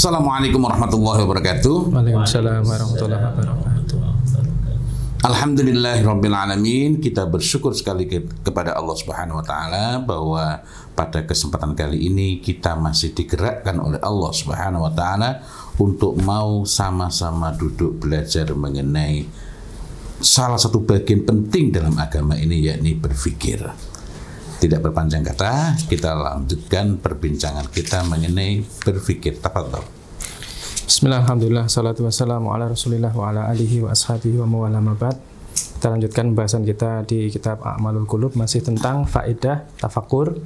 Assalamualaikum warahmatullahi wabarakatuh. Waalaikumsalam warahmatullahi wabarakatuh. Alhamdulillahirabbil alamin. Kita bersyukur sekali kepada Allah Subhanahu wa taala bahwa pada kesempatan kali ini kita masih digerakkan oleh Allah Subhanahu wa taala untuk mau sama-sama duduk belajar mengenai salah satu bagian penting dalam agama ini, yakni berpikir. Tidak berpanjang kata, kita lanjutkan perbincangan kita mengenai berpikir. Tafadhol. Bismillah, alhamdulillah, salatu wassalamu ala rasulillah wa ala alihi wa ashabihi wa mawala mabad. Kita lanjutkan pembahasan kita di kitab A'malul Qulub, masih tentang faedah tafakur.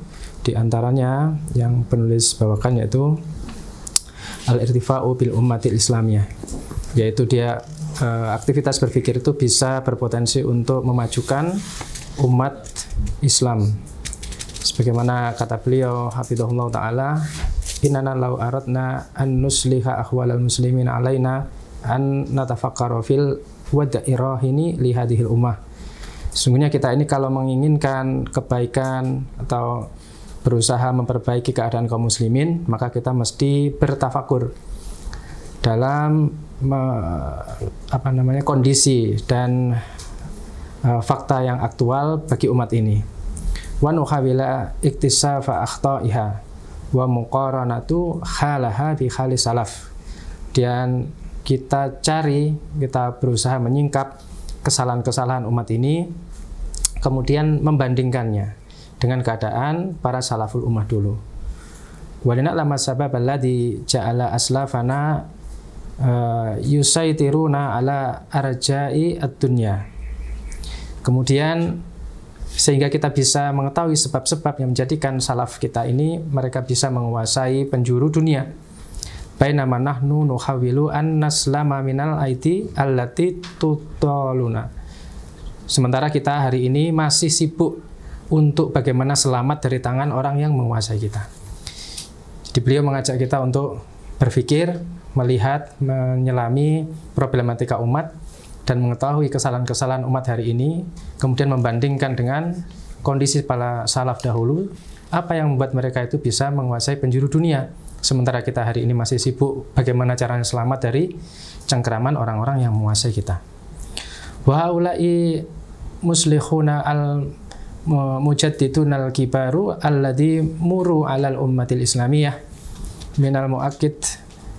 Di antaranya yang penulis bawakan yaitu al-irtifa'u bil ummatil islamiyah, yaitu dia aktivitas berpikir itu bisa berpotensi untuk memajukan umat Islam. Sebagaimana kata beliau hafizahullah ta'ala, innana law aradna an nusliha ahwalal muslimin alaina an natafakkara fil wada'irahini li hadhil ummah. Sungguhnya kita ini kalau menginginkan kebaikan atau berusaha memperbaiki keadaan kaum muslimin, maka kita mesti bertafakur dalam kondisi dan fakta yang aktual bagi umat ini. Wa nuhawila iktisafa akhta'iha wa muqaranatu halaha bi khali salaf. Dan kita berusaha menyingkap kesalahan-kesalahan umat ini, kemudian membandingkannya dengan keadaan para salaful ummah dulu. Walina lama sabab alladhi ja'ala aslafana yusaitiruna ala arja'i ad-dunya. Kemudian sehingga kita bisa mengetahui sebab-sebab yang menjadikan salaf kita ini mereka bisa menguasai penjuru dunia. Bainama nahnu nuhawilu an naslama minal aidi allati tutaluna. Sementara kita hari ini masih sibuk untuk bagaimana selamat dari tangan orang yang menguasai kita. Jadi beliau mengajak kita untuk berpikir, melihat, menyelami problematika umat dan mengetahui kesalahan-kesalahan umat hari ini, kemudian membandingkan dengan kondisi para salaf dahulu, apa yang membuat mereka itu bisa menguasai penjuru dunia, sementara kita hari ini masih sibuk bagaimana caranya selamat dari cengkeraman orang-orang yang menguasai kita. Wa haula'i muslihuna al mujaddidun al kibaru alladhi muru alal ummatil islamiyah minal muakkid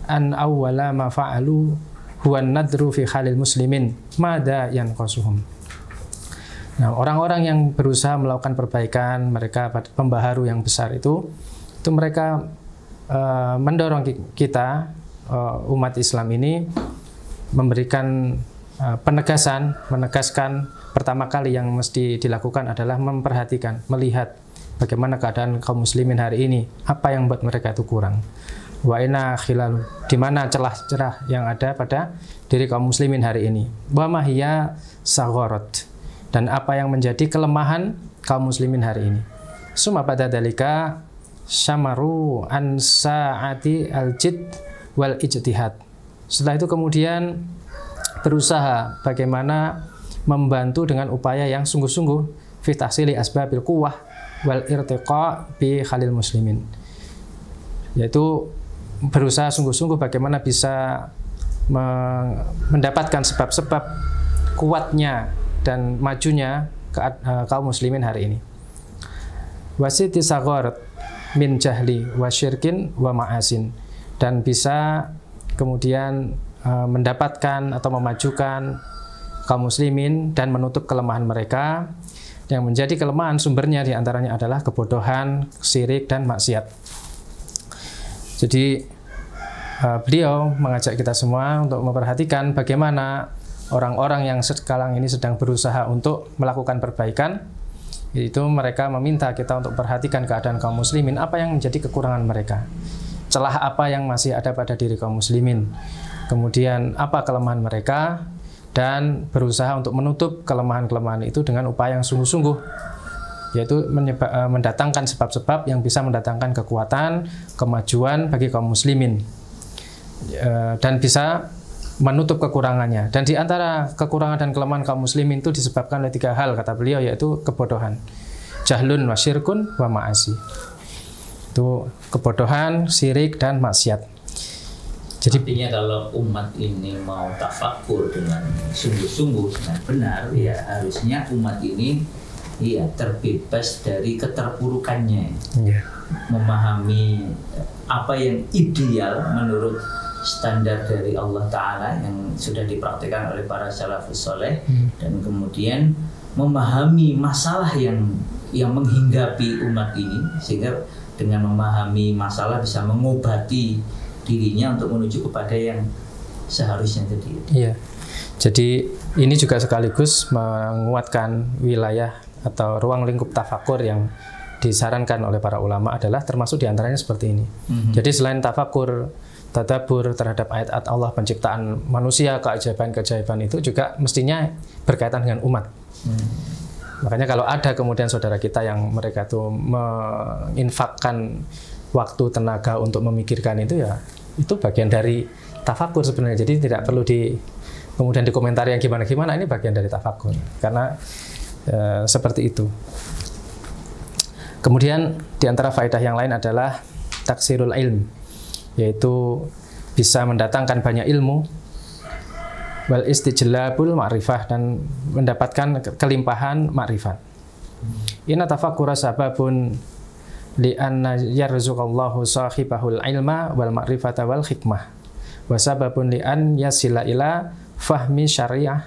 an awwala ma fa'alu huwan nadru fi khalil muslimin mada yanqasuhum. Nah, orang-orang yang berusaha melakukan perbaikan, mereka pembaharu yang besar itu mereka mendorong kita umat Islam ini memberikan menegaskan pertama kali yang mesti dilakukan adalah memperhatikan, melihat bagaimana keadaan kaum muslimin hari ini, apa yang membuat mereka itu kurang. Wa ina khilalu, di mana celah-celah yang ada pada diri kaum muslimin hari ini. Wa mahiya sagharat, dan apa yang menjadi kelemahan kaum muslimin hari ini. Summa pada dalika syamaru an sa'ati al-jid wal ijtihad. Setelah itu kemudian berusaha bagaimana membantu dengan upaya yang sungguh-sungguh fi tahsili asbabil quwwah wal irtiqa bi khalil muslimin, yaitu berusaha sungguh-sungguh bagaimana bisa mendapatkan sebab-sebab kuatnya dan majunya kaum muslimin hari ini. Wasiti sagharat min jahli wa syirkin wa ma'asin, dan bisa kemudian mendapatkan atau memajukan kaum muslimin dan menutup kelemahan mereka. Yang menjadi kelemahan sumbernya diantaranya adalah kebodohan, syirik, dan maksiat. Jadi beliau mengajak kita semua untuk memperhatikan bagaimana orang-orang yang sekarang ini sedang berusaha untuk melakukan perbaikan, yaitu mereka meminta kita untuk perhatikan keadaan kaum muslimin, apa yang menjadi kekurangan mereka, celah apa yang masih ada pada diri kaum muslimin, kemudian apa kelemahan mereka, dan berusaha untuk menutup kelemahan-kelemahan itu dengan upaya yang sungguh-sungguh, yaitu mendatangkan sebab-sebab yang bisa mendatangkan kekuatan, kemajuan bagi kaum muslimin, dan bisa menutup kekurangannya. Dan di antara kekurangan dan kelemahan kaum muslimin itu disebabkan oleh 3 hal, kata beliau, yaitu kebodohan, jahlun wa syirkun wa ma'asi. Itu kebodohan, syirik, dan maksiat. Jadi artinya kalau umat ini mau tafakur dengan sungguh-sungguh dengan benar, ya harusnya umat ini terbebas dari keterpurukannya, memahami apa yang ideal menurut standar dari Allah Ta'ala yang sudah dipraktikkan oleh para salafus soleh, dan kemudian memahami masalah yang menghinggapi umat ini, sehingga dengan memahami masalah bisa mengobati dirinya untuk menuju kepada yang seharusnya tadi. Iya. Jadi ini juga sekaligus menguatkan wilayah atau ruang lingkup tafakur yang disarankan oleh para ulama adalah termasuk diantaranya seperti ini. Jadi selain tafakur, tadabbur terhadap ayat-ayat Allah, penciptaan manusia, keajaiban-keajaiban itu juga mestinya berkaitan dengan umat. Makanya kalau ada kemudian saudara kita yang mereka tuh menginfakkan waktu, tenaga untuk memikirkan itu, ya itu bagian dari tafakur sebenarnya. Jadi tidak perlu kemudian dikomentari yang gimana-gimana, ini bagian dari tafakur. Karena seperti itu. Kemudian di antara faedah yang lain adalah taksirul ilm, yaitu bisa mendatangkan banyak ilmu, wal istijlabul ma'rifah, dan mendapatkan kelimpahan ma'rifat. Inna tafakkura sababun li'anna yarzuqallahu sahibahul ilma wal ma'rifata wal hikmah, wa sababun li'an yasila ila fahmi syariah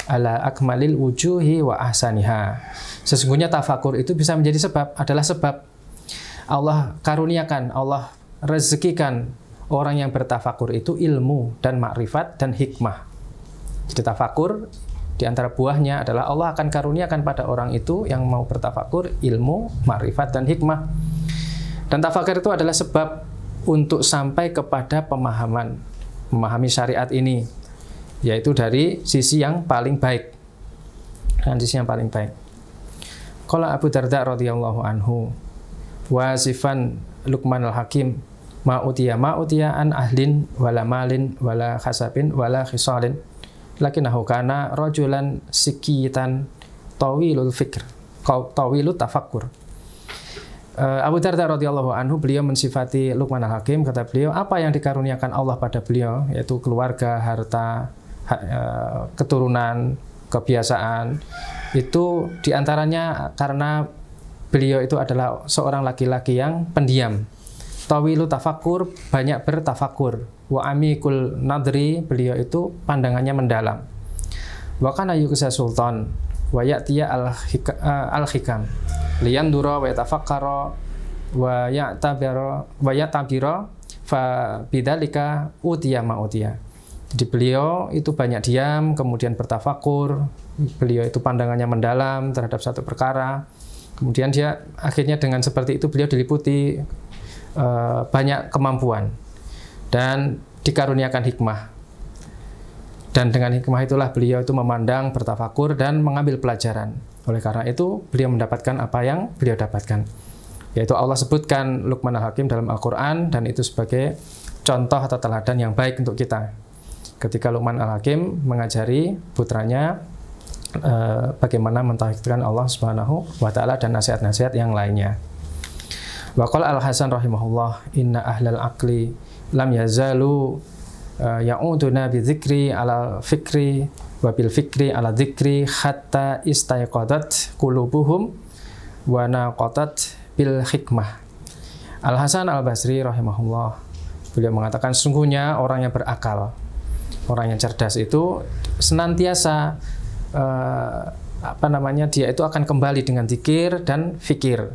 ala akmalil wujuhi wa ahsaniha. Sesungguhnya tafakur itu bisa menjadi adalah sebab Allah karuniakan, Allah rezekikan orang yang bertafakur itu ilmu dan makrifat dan hikmah. Jadi tafakur di antara buahnya adalah Allah akan karuniakan pada orang itu yang mau bertafakur ilmu, makrifat dan hikmah. Dan tafakur itu adalah sebab untuk sampai kepada memahami syariat ini, yaitu dari sisi yang paling baik. Dan sisi yang paling baik. Qala Abu Darda radhiyallahu anhu, wasifan Luqman al-Hakim, ma'utiya an ahlin wala malin wala khasabin wala khisalin lakinahu kana rajulan sikitan tawilul fikr tawilut tafakkur. Abu Darda radhiyallahu anhu, beliau mensifati Luqman al-Hakim, kata beliau, apa yang dikaruniakan Allah pada beliau, yaitu keluarga, harta, keturunan, kebiasaan, itu diantaranya karena beliau itu adalah seorang laki-laki yang pendiam. Tawilu tafakur, banyak bertafakur. Wa amikul nadri, beliau itu pandangannya mendalam. Wa kana yuqsa sultan wa ya'tiya al-hikam liyandura wa yatafakkara wa ya'tabira fa bidzalika utiya ma utiya. Jadi beliau itu banyak diam, kemudian bertafakur. Beliau itu pandangannya mendalam terhadap satu perkara. Kemudian dia akhirnya dengan seperti itu beliau diliputi banyak kemampuan dan dikaruniakan hikmah. Dan dengan hikmah itulah beliau itu memandang, bertafakur dan mengambil pelajaran. Oleh karena itu beliau mendapatkan apa yang beliau dapatkan. Yaitu Allah sebutkan Luqman al-Hakim dalam Al-Quran, dan itu sebagai contoh atau teladan yang baik untuk kita. Ketika Luqman al-Hakim mengajari putranya bagaimana mentauhidkan Allah Subhanahu wa taala dan nasihat-nasihat yang lainnya. Wa qala Al-Hasan rahimahullah, inna ahlal aqli lam yazalu ya'uduna bi dzikri ala fikri wa bil fikri ala dzikri hatta istayqadat qulubuhum wa naqatat bil hikmah. Al-Hasan Al-Basri rahimahullah, beliau mengatakan, sungguhnya orang yang berakal, orang yang cerdas itu senantiasa dia itu akan kembali dengan zikir dan fikir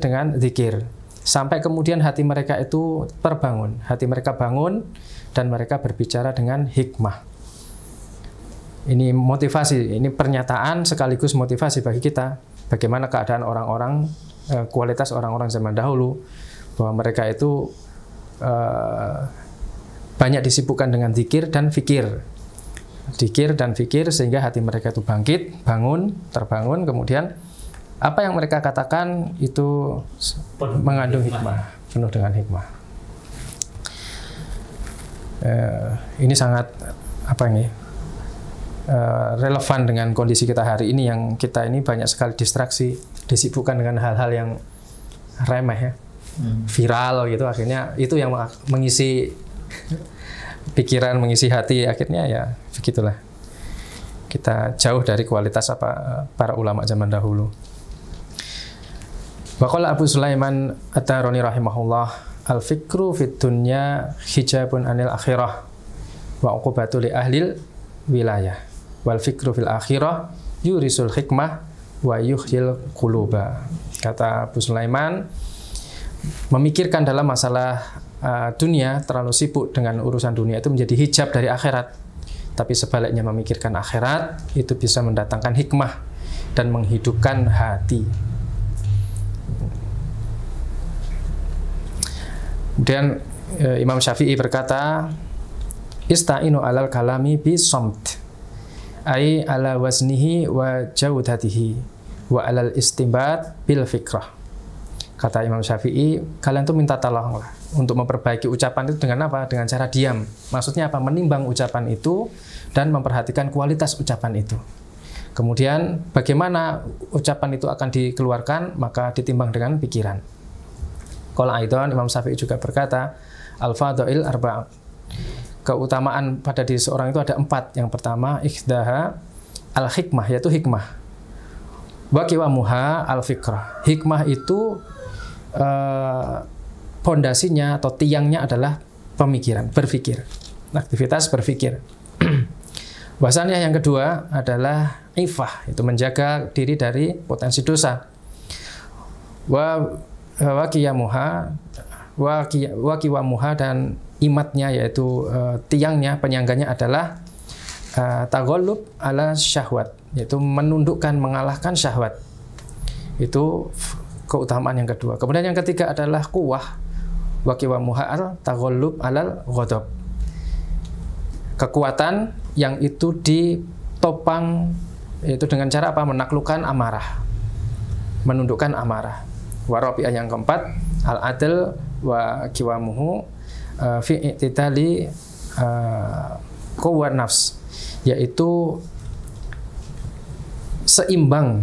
dengan zikir, sampai kemudian hati mereka itu terbangun, hati mereka bangun dan mereka berbicara dengan hikmah. Ini motivasi, ini pernyataan sekaligus motivasi bagi kita bagaimana keadaan orang-orang, kualitas orang-orang zaman dahulu, bahwa mereka itu banyak disibukkan dengan zikir dan fikir. Zikir dan fikir sehingga hati mereka itu bangkit, terbangun, kemudian apa yang mereka katakan itu mengandung hikmah, penuh dengan hikmah. Ini sangat relevan dengan kondisi kita hari ini, yang kita ini banyak sekali distraksi, disibukkan dengan hal-hal yang remeh ya, viral gitu, akhirnya itu yang mengisi pikiran, mengisi hati, akhirnya ya begitulah. Kita jauh dari kualitas para ulama zaman dahulu. Waqala Abu Sulaiman At-Tarani rahimahullah, al-fikru fid dunya hijabun anil akhirah wa uqubatu li ahlil wilayah wal fikru fil akhirah yurisul hikmah wa yuhyil quluba. Kata Abu Sulaiman, memikirkan dalam masalah dunia, terlalu sibuk dengan urusan dunia itu menjadi hijab dari akhirat. Tapi sebaliknya memikirkan akhirat itu bisa mendatangkan hikmah dan menghidupkan hati. Kemudian Imam Syafi'i berkata, ista'inu alal kalami bi samt, ai ala waznihi wa jawdatihi wa alal istinbat bil fikrah. Kata Imam Syafi'i, kalian tuh minta tolong lah untuk memperbaiki ucapan itu dengan apa? Dengan cara diam. Maksudnya apa? Menimbang ucapan itu dan memperhatikan kualitas ucapan itu. Kemudian bagaimana ucapan itu akan dikeluarkan, maka ditimbang dengan pikiran. Qala aidan, Imam Syafi'i juga berkata, al-fadhail arba'. Keutamaan pada diri seorang itu ada 4. Yang pertama, ikhdaha al-hikmah, yaitu hikmah. Wa qiwamuha al-fikrah. Hikmah itu pondasinya atau tiangnya adalah pemikiran, berpikir, aktivitas berpikir. Bahasanya yang kedua adalah ifah, itu menjaga diri dari potensi dosa. Wa qiwamuha dan imatnya, yaitu tiangnya, penyangganya adalah taghallub ala syahwat, yaitu menundukkan, mengalahkan syahwat. Itu keutamaan yang kedua. Kemudian yang ketiga adalah quwwah, wa qiwamuha al taghallub alal ghadab. Kekuatan yang itu ditopang, yaitu dengan cara apa? Menaklukkan amarah, menundukkan amarah. Wa rabi'ah yang keempat, al adl wa qiwamuhu fi i'tidali quwwat nafs, yaitu seimbang,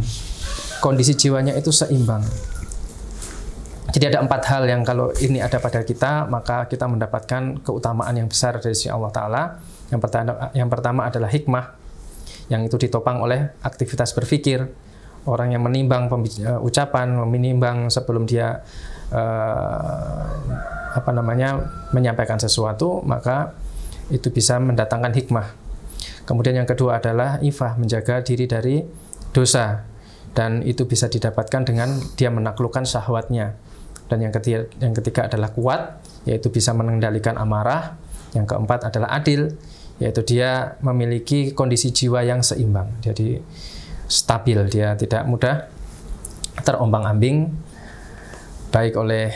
kondisi jiwanya itu seimbang. Jadi ada 4 hal yang kalau ini ada pada kita, maka kita mendapatkan keutamaan yang besar dari sisi Allah Ta'ala. Yang pertama adalah hikmah, yang itu ditopang oleh aktivitas berpikir. Orang yang menimbang ucapan, menimbang sebelum dia menyampaikan sesuatu, maka itu bisa mendatangkan hikmah. Kemudian yang kedua adalah ifah, menjaga diri dari dosa, dan itu bisa didapatkan dengan dia menaklukkan syahwatnya. Dan yang ketiga adalah kuat, yaitu bisa mengendalikan amarah. Yang keempat adalah adil, yaitu dia memiliki kondisi jiwa yang seimbang, jadi stabil, dia tidak mudah terombang-ambing, baik oleh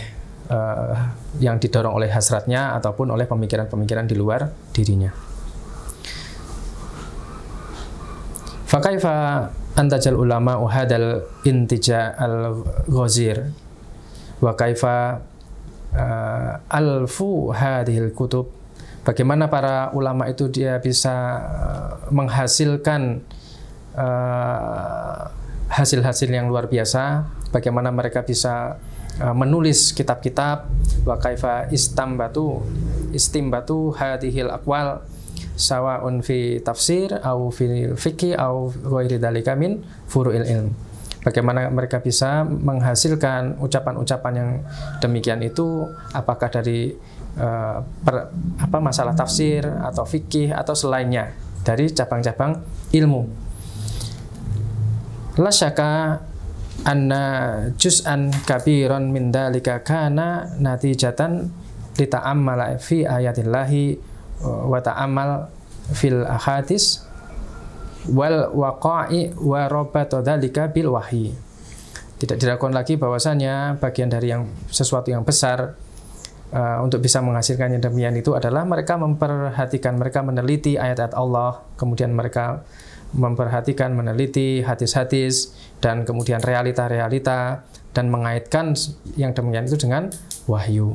yang didorong oleh hasratnya ataupun oleh pemikiran-pemikiran di luar dirinya. Fakaifa antajal ulama uhadal intija al-ghazir wa kaifa alfu hadhil kutub. Bagaimana para ulama itu dia bisa menghasilkan hasil-hasil yang luar biasa, bagaimana mereka bisa menulis kitab-kitab. Wa kaifa istimbatu hadhil aqwal sawa'un fi tafsir au fil fiqh au ghairi dzalika min furu'il ilm. Bagaimana mereka bisa menghasilkan ucapan-ucapan yang demikian itu, apakah dari masalah tafsir atau fikih atau selainnya dari cabang-cabang ilmu. La syaka anna juz'an kabiran min dzalika kana natijatan li ta'ammala fi ayatillahi wa ta'ammal fil ahadits wal waqa'i wa rabata dzalika bil wahyi. Tidak diragukan lagi bahwasanya bagian dari sesuatu yang besar untuk bisa menghasilkan yang demikian itu adalah mereka memperhatikan, mereka meneliti ayat-ayat Allah, kemudian mereka memperhatikan, meneliti hadis-hadis, dan kemudian realita-realita, dan mengaitkan yang demikian itu dengan wahyu.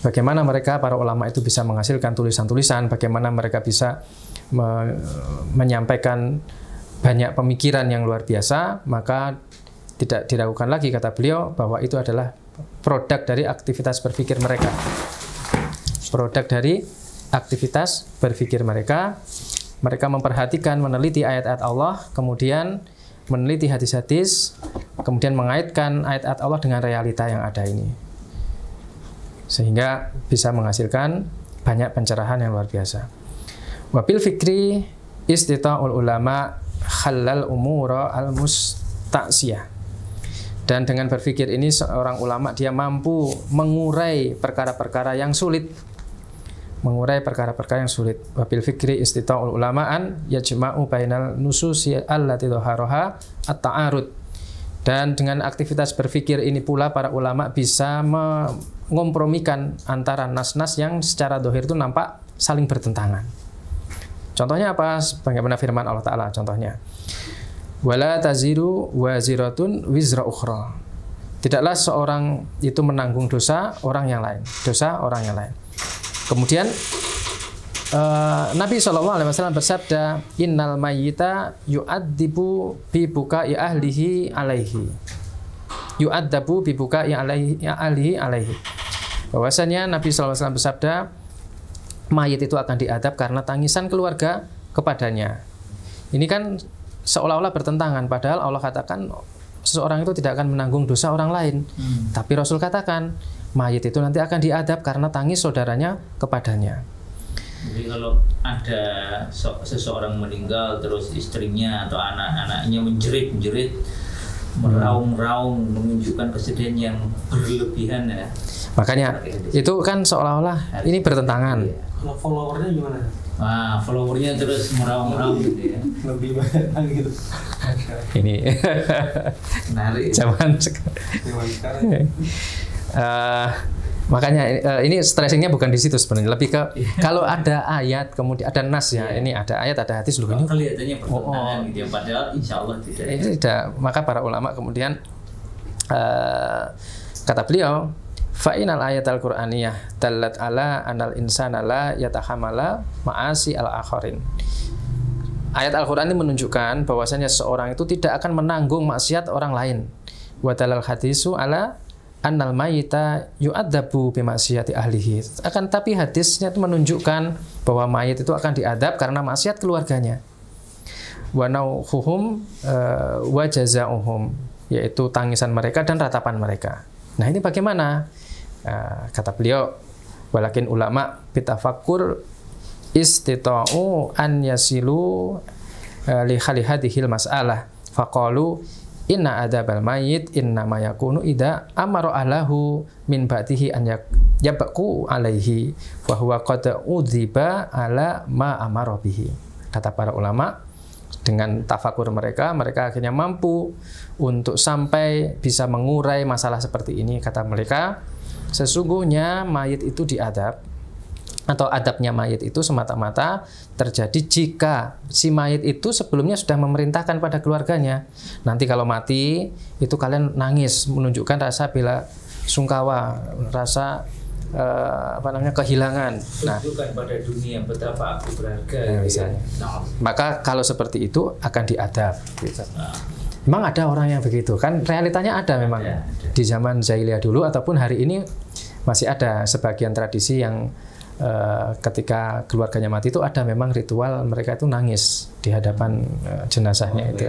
Bagaimana mereka, para ulama itu bisa menghasilkan tulisan-tulisan, bagaimana mereka bisa menyampaikan banyak pemikiran yang luar biasa, maka tidak diragukan lagi, kata beliau, bahwa itu adalah produk dari aktivitas berpikir mereka. produk dari aktivitas berpikir mereka. Mereka memperhatikan, meneliti ayat-ayat Allah, kemudian meneliti hadis-hadis, kemudian mengaitkan ayat-ayat Allah dengan realita yang ada ini, sehingga bisa menghasilkan banyak pencerahan yang luar biasa. Wabil fikri istita'ul ulama halal umura al-musta'siyah. Dan dengan berpikir ini seorang ulama dia mampu mengurai perkara-perkara yang sulit. Mengurai perkara-perkara yang sulit. Wabil fikri istita'ul ulama'an yajma'u bainal nususi allati dhaharoha at-ta'arud. Dan dengan aktivitas berpikir ini pula para ulama bisa mengompromikan antara nas-nas yang secara dohir itu nampak saling bertentangan. Contohnya apa? Bagaimana firman Allah Ta'ala contohnya. Wala taziru waziratun wizra ukhra. Tidaklah seorang itu menanggung dosa orang yang lain. Dosa orang yang lain. Kemudian Nabi SAW bersabda, innal mayyita yu'addibu bi buka'i ahlihi alaihi. Yu'addabu bi buka'i ahlihi alaihi. Bahwasanya Nabi SAW bersabda, mayit itu akan diadab karena tangisan keluarga kepadanya. Ini kan seolah-olah bertentangan, padahal Allah katakan seseorang itu tidak akan menanggung dosa orang lain. Tapi Rasul katakan mayit itu nanti akan diadab karena tangis saudaranya kepadanya. Jadi kalau ada seseorang meninggal terus istrinya atau anak-anaknya menjerit-jerit, meraung-raung, menunjukkan kesedihan yang berlebihan ya. Makanya itu kan seolah-olah ini bertentangan. Kalau followernya gimana? Wah, followernya terus meraung-raung gitu ya. Lebih banyak gitu. Ini menarik. Zaman sekarang. Makanya ini stressingnya bukan di situ sebenarnya, lebih ke kalau ada ayat kemudian ada nas ya, ini ada ayat ada hadis loh ini kelihatannya bertentangan gitu ya, padahal insya Allah tidak. Tidak. Maka para ulama kemudian kata beliau, fa'inal ayat al-Qur'aniyah dallat ala anal insana la yatahamala ma'asi al-akharin. Ayat Al-Qur'an ini menunjukkan bahwasanya seorang itu tidak akan menanggung maksiat orang lain. Wa dalal hadisu ala annal mayyita yu'adzabu bi maksiati ahlihi. Akan tapi hadisnya itu menunjukkan bahwa mayit itu akan diadab karena maksiat keluarganya. Wa nauhuhum wa jazaohum, yaitu tangisan mereka dan ratapan mereka. Nah, ini bagaimana? Kata beliau, walakin ulama bitafakkur istita'u an yasilu li hadhil mas'alah faqalu inna adabal mayyit inna ma yakunu idza amara ahlahu min ba'dihi an yabqu alaihi wa huwa qad udziba ala ma amara bihi. Kata para ulama, dengan tafakur mereka akhirnya mampu untuk sampai bisa mengurai masalah seperti ini. Kata mereka, sesungguhnya mayit itu diadab, atau adabnya mayit itu semata-mata terjadi jika si mayit itu sebelumnya sudah memerintahkan pada keluarganya, nanti kalau mati itu kalian nangis menunjukkan rasa bela sungkawa, rasa kehilangan. Tunjukkan pada dunia betapa aku berharga. Misalnya. Maka kalau seperti itu akan diadab. Gitu. Memang ada orang yang begitu kan, realitanya ada memang ada. Di zaman jahiliyah dulu ataupun hari ini masih ada sebagian tradisi yang ketika keluarganya mati itu ada memang ritual mereka itu nangis di hadapan jenazahnya itu.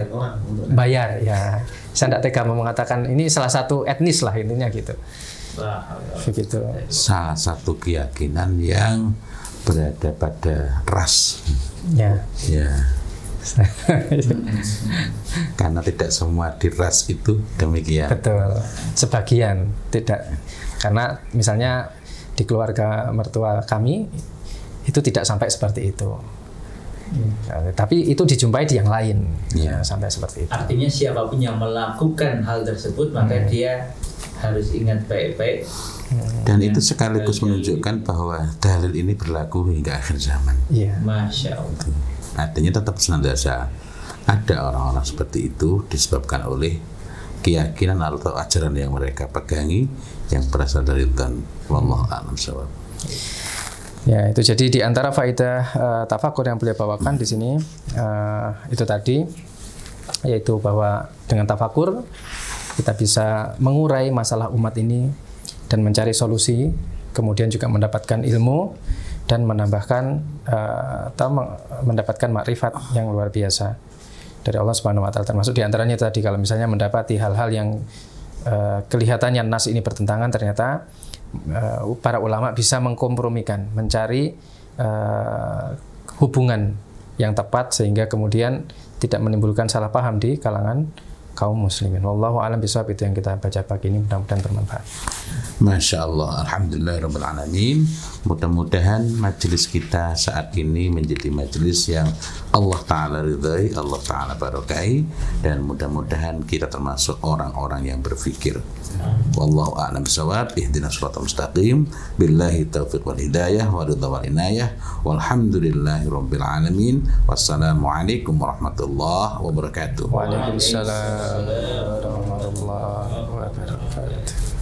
Bayar ya. Saya tidak tega mau mengatakan ini salah satu etnis lah intinya gitu. Begitu. Salah satu keyakinan yang berada pada ras. Ya. Ya. Karena tidak semua di ras itu demikian. Betul. Sebagian tidak. Karena misalnya di keluarga mertua kami itu tidak sampai seperti itu. Tapi itu dijumpai di yang lain. Ya. Sampai seperti itu. Artinya siapapun yang melakukan hal tersebut maka dia harus ingat baik-baik. Dan itu sekaligus menunjukkan bahwa dalil ini berlaku hingga akhir zaman. Iya. Masya Allah. Artinya tetap senantiasa ada orang-orang seperti itu disebabkan oleh keyakinan atau ajaran yang mereka pegangi yang berasal dari Tuhan. Wallahu a'lam bishawab. Ya, itu jadi di antara faedah tafakur yang beliau bawakan di sini itu tadi, yaitu bahwa dengan tafakur kita bisa mengurai masalah umat ini dan mencari solusi kemudian juga mendapatkan ilmu dan mendapatkan makrifat yang luar biasa dari Allah Subhanahu wa taala. Termasuk diantaranya tadi, kalau misalnya mendapati hal-hal yang kelihatannya nas ini bertentangan, ternyata para ulama bisa mengkompromikan, mencari hubungan yang tepat sehingga kemudian tidak menimbulkan salah paham di kalangan kaum muslimin. Wallahu a'lam bishawab. Itu yang kita baca pagi ini, mudah-mudahan bermanfaat. Masya Allah, alhamdulillahirabbil alamin. Mudah-mudahan majelis kita saat ini menjadi majelis yang Allah Ta'ala ridhai, Allah Ta'ala barakahi, dan mudah-mudahan kita termasuk orang-orang yang berfikir. Wallahu a'lam bishawab. Ihdinas shiratal mustaqim. Billahi taufiq wal hidayah wa ridha wal inayah. Walhamdulillahirabbil alamin. Wassalamualaikum warahmatullahi wabarakatuh. Waalaikumsalam warahmatullahi wabarakatuh.